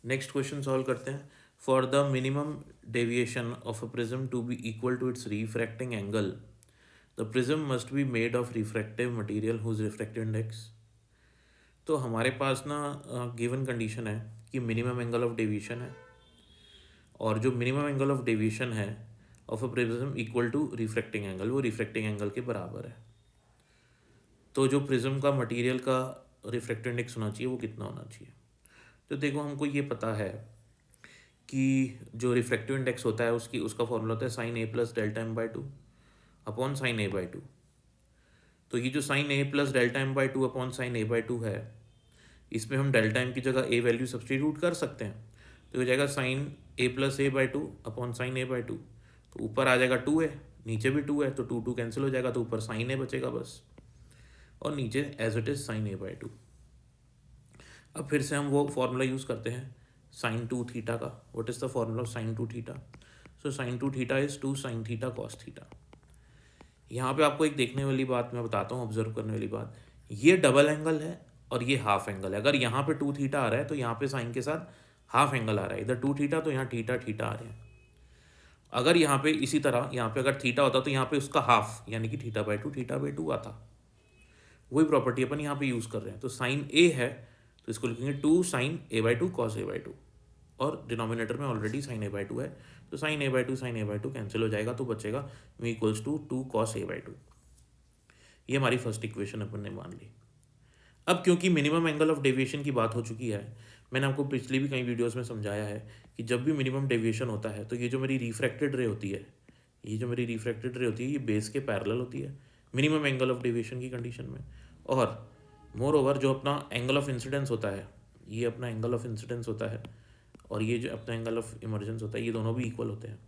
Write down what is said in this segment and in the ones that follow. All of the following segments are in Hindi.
नेक्स्ट क्वेश्चन सॉल्व करते हैं। For the minimum deviation of a prism to be equal to its refracting angle the prism must be made of refractive material whose refractive index. तो हमारे पास ना गिवन कंडीशन है कि मिनिमम एंगल ऑफ डेविएशन है, और जो मिनिमम एंगल ऑफ डेविएशन है of a prism equal to refracting angle, वो रिफ्रैक्टिंग एंगल के बराबर है। तो जो प्रिज्म का मटेरियल का रिफ्रैक्टिव इंडेक्स होना चाहिए वो कितना होना चाहिए। तो देखो, हमको ये पता है कि जो रिफ्रैक्टिव इंडेक्स होता है उसका फॉर्मूला होता है sine A plus delta M by two upon sine A by two. तो ये जो sine A plus delta M by two upon sine A by two है, इसमें हम डेल्टा एम की जगह ए वैल्यू सब्सटीट्यूट कर सकते हैं। तो हो जाएगा sine A plus A by two upon sine A by two. तो ऊपर आ जाएगा टू है, नीचे भी टू है, तो टू टू कैंसिल हो जाएगा, तो ऊपर साइन ए बचेगा बस, और नीचे as it is sine A by two. अब फिर से हम वो फॉर्मूला यूज़ करते हैं साइन टू थीटा का। What is the formula of sine two theta? So sine two theta is two sine theta cos theta. यहाँ पे आपको एक देखने वाली बात मैं बताता हूँ, ऑब्जर्व करने वाली बात, ये डबल एंगल है और ये हाफ एंगल है। अगर यहाँ पे टू थीटा आ रहा है तो यहाँ पे साइन के साथ हाफ एंगल आ रहा है, इधर टू थीटा तो यहाँ थीटा थीटा आ रहे हैं। अगर यहाँ पे इसी तरह यहाँ पे अगर थीटा होता तो यहाँ पे उसका हाफ यानी कि थीटा बाई टू आता। वही प्रॉपर्टी अपन यहाँ पे यूज़ कर रहे हैं। तो साइन ए है तो इसको लिखेंगे two sine A by two cos A by two, और डिनोमिनेटर में already sine A by two है, तो sine A by two cancel हो जाएगा, तो बचेगा mu equals to two cos A by two. ये हमारी फर्स्ट इक्वेशन अपन ने मान ली। अब क्योंकि मिनिमम एंगल ऑफ डेविएशन की बात हो चुकी है, मैंने आपको पिछली भी कई वीडियोस में समझाया है कि जब भी मिनिमम डेविएशन होता है तो ये जो मेरी रिफ्रैक्टेड रे होती है, ये बेस के पैरेलल होती है मिनिमम एंगल ऑफ डेविएशन की कंडीशन में। और मोर ओवर जो अपना एंगल ऑफ इंसिडेंस होता है, ये अपना एंगल ऑफ इंसिडेंस होता है, और ये जो अपना एंगल ऑफ इमर्जेंस होता है, ये दोनों भी इक्वल होते हैं।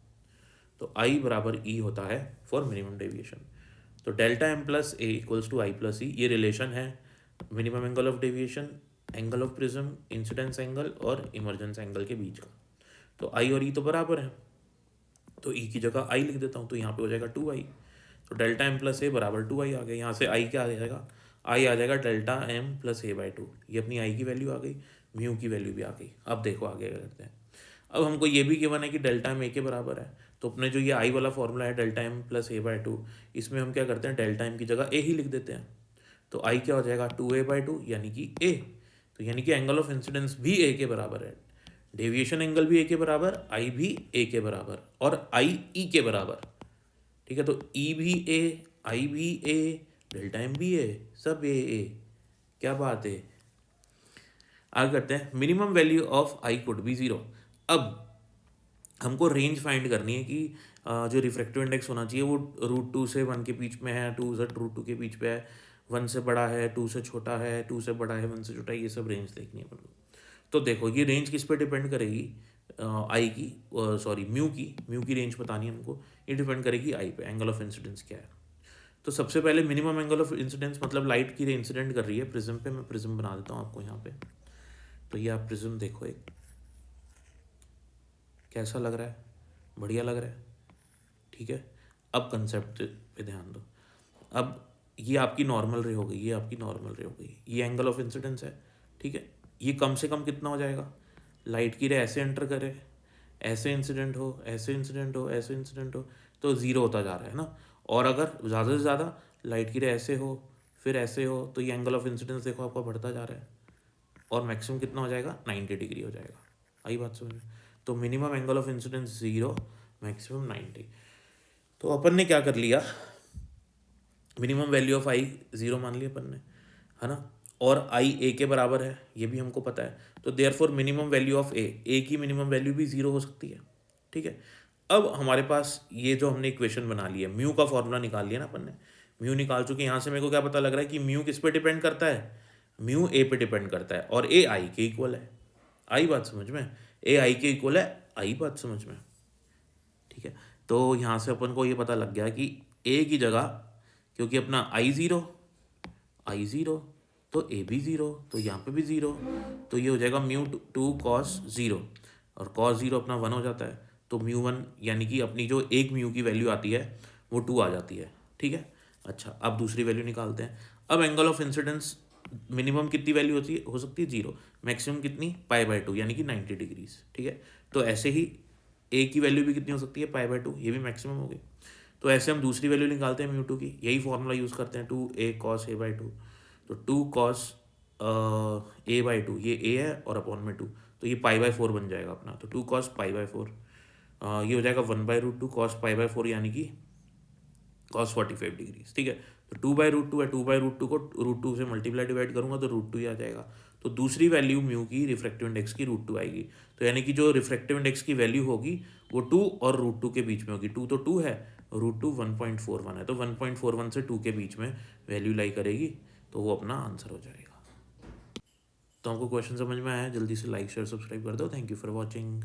तो आई बराबर ई होता है फॉर मिनिमम डेविएशन। तो delta M plus A equals to i plus e, ये रिलेशन है minimum angle of deviation, angle of prism, incidence angle और इमर्जेंस एंगल के बीच का। तो आई और ई तो बराबर है, तो ई की जगह आई लिख देता हूँ, तो यहाँ पे हो जाएगा टू आई। तो डेल्टा एम प्लस ए बराबर टू आई आ गया। यहाँ से आई क्या आ जाएगा? आई आ जाएगा delta M plus A by two. ये अपनी आई की वैल्यू आ गई, म्यू की वैल्यू भी आ गई। अब देखो आगे क्या करते हैं। अब हमको ये भी गिवन है कि डेल्टा एम ए के बराबर है, तो अपने जो ये आई वाला फॉर्मूला है delta M plus A by two, इसमें हम क्या करते हैं डेल्टा एम की जगह ए ही लिख देते हैं। तो आई क्या हो जाएगा? टू ए बाई टू यानी कि ए। तो यानी कि एंगल ऑफ इंसिडेंस भी ए के बराबर है, डेविएशन एंगल भी ए के बराबर, आई भी ए के बराबर, और आई ई के बराबर। ठीक है, तो ई भी ए, आई भी ए, डेल्टा एम भी ए, सब ए। क्या बात है। आगे करते हैं, minimum value of I could be zero. अब हमको रेंज फाइंड करनी है कि जो रिफ्रैक्टिव इंडेक्स होना चाहिए वो रूट टू से वन के बीच में है, टू से रूट टू के बीच पे है, वन से बड़ा है, टू से छोटा है, टू से बड़ा है, वन से छोटा है, ये सब रेंज देखनी है अपन को। तो देखो ये रेंज किस पे डिपेंड करेगी? आई की, सॉरी म्यू की रेंज बतानी है हमको। ये डिपेंड करेगी आई पे, एंगल ऑफ इंसिडेंस क्या है। तो सबसे पहले मिनिमम एंगल ऑफ इंसिडेंस मतलब लाइट की रे इंसिडेंट कर रही है प्रिज्म पे। मैं प्रिज्म बना देता हूँ आपको यहाँ पे। तो ये आप प्रिज्म देखो, एक कैसा लग रहा है? बढ़िया लग रहा है, ठीक है। अब कंसेप्ट पे ध्यान दो। अब ये आपकी नॉर्मल रे हो गई, ये आपकी नॉर्मल रे हो गई, ये एंगल ऑफ इंसिडेंस है, ठीक है। ये कम से कम कितना हो जाएगा? लाइट की रे ऐसे एंटर करे, ऐसे इंसिडेंट हो, ऐसे इंसिडेंट हो, ऐसे इंसिडेंट हो, तो ज़ीरो होता जा रहा है ना। और अगर ज़्यादा से ज़्यादा लाइट की रे ऐसे हो, फिर ऐसे हो, तो ये एंगल ऑफ इंसिडेंस देखो आपका बढ़ता जा रहा है, और मैक्सिमम कितना हो जाएगा? 90 डिग्री हो जाएगा। आई बात समझ में? तो minimum angle of incidence 0, maximum 90। तो अपन ने क्या कर लिया, मिनिमम वैल्यू ऑफ आई 0 मान लिया अपन ने, है ना। और आई ए के बराबर है, ये भी हमको पता है। तो देयरफॉर मिनिमम वैल्यू ऑफ ए की मिनिमम वैल्यू भी 0 हो सकती है, ठीक है। अब हमारे पास ये जो हमने इक्वेशन बना ली है, म्यू का फॉर्मूला निकाल लिया ना अपन ने, म्यू निकाल चुके। यहाँ से मेरे को क्या पता लग रहा है कि म्यू किस पे डिपेंड करता है? म्यू ए पे डिपेंड करता है, और ए आई के इक्वल है। आई बात समझ में? ए आई के इक्वल है, आई बात समझ में, ठीक है। तो यहाँ से अपन को ये पता लग गया कि ए की जगह, क्योंकि अपना आई ज़ीरो, तो ए भी ज़ीरो, तो यहाँ पे भी ज़ीरो, तो ये हो जाएगा म्यू टू कॉस ज़ीरो, और कॉस ज़ीरो अपना 1 हो जाता है, तो म्यू 1 यानी कि अपनी जो एक म्यू की वैल्यू आती है वो 2 आ जाती है, ठीक है। अच्छा, अब दूसरी वैल्यू निकालते हैं। अब एंगल ऑफ इंसिडेंस मिनिमम कितनी वैल्यू होती हो सकती है 0, मैक्सिमम कितनी π/2 यानी कि 90 डिग्रीज, ठीक है। तो ऐसे ही ए की वैल्यू भी कितनी हो सकती है π/2, ये भी मैक्सिमम हो गई। तो ऐसे हम दूसरी वैल्यू निकालते हैं μ2 की, यही फॉर्मूला यूज़ करते हैं 2a cos a/2। तो 2 cos a/2, ये a है और अपॉन में 2, तो ये π/4 बन जाएगा अपना। तो 2 cos π/4 ये हो जाएगा 1/√2 cos π/4 यानी कि cos 45 डिग्रीज, ठीक है। तो 2/√2 है, 2/√2 को √2 से मल्टीप्लाई डिवाइड करूंगा तो √2 ही आ जाएगा। तो दूसरी वैल्यू म्यू की रिफ्रैक्टिव इंडेक्स की √2 आएगी। तो यानी कि जो रिफ्रैक्टिव इंडेक्स की वैल्यू होगी वो 2 और √2 के बीच में होगी। 2 तो 2 है, √2 1.41 है, तो 1.41 से 2 के बीच में वैल्यू लाई करेगी, तो वो अपना आंसर हो जाएगा। तो हमको क्वेश्चन समझ में आया, जल्दी से लाइक शेयर सब्सक्राइब कर दो। Thank you for watching.